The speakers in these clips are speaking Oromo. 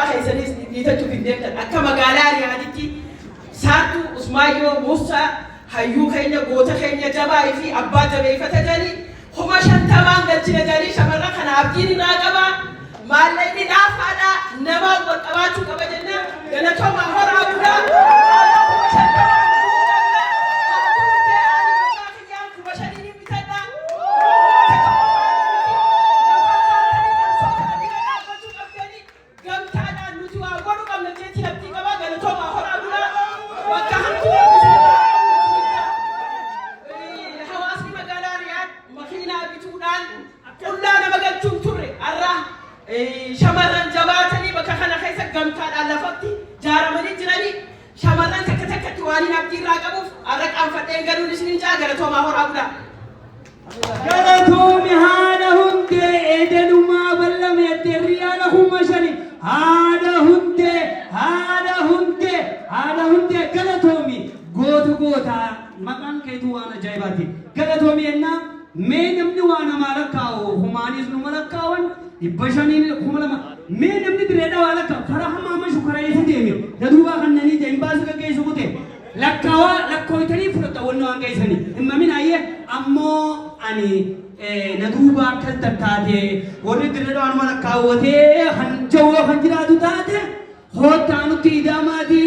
Haysanis dhiitatu findeemtan akka magaalaa Riyaaditti saartuu Usmaayyoo Muusaa hayyuu keenya goota keenya jabaa fi abbaa jabeeffata jedhanii kuma 50 galchina jedhanii shamarran kana abdiin irraa qaba maallaqni dhaafaadha nama wal qabaachuu qaba jenna galatooma horaa budaa Shamaran jabaatanii bakka kana keessa gamtaadhaan lafatti jaaramanii jiranii shamaran takka takkatti waan hin abdii irraa qabuuf har'a qaanfadheen galuun isiniin jaa galatoomaa horaa budaa. Galatoomi haadha hundee eedalumaa bal'ame derriyaala humna shani haadha hundee galatoomi goota maqaan keetu waan ajaa'ibaati galatoomi ennaa mee namni waan namaa lakkaa'u humaanis numa lakkaa'an Ibashani kuma lama me namni bireeda wala ka faraha mama shukara yesu demi daduba kannani jembasu ka kaisu kute lakkawa lakkoitani furta wonno an kaisani imamina ye ammo ani naduba kaltatate woni bireeda wan mala kawote hanjawo hanjiradu tate hotanu tidamadi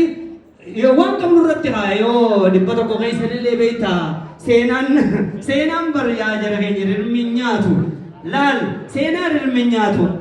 yo wan kam nurratti hayo dibbato ko kaisani le beita senan bar ya jara ke minyatu Lal, senar minyato.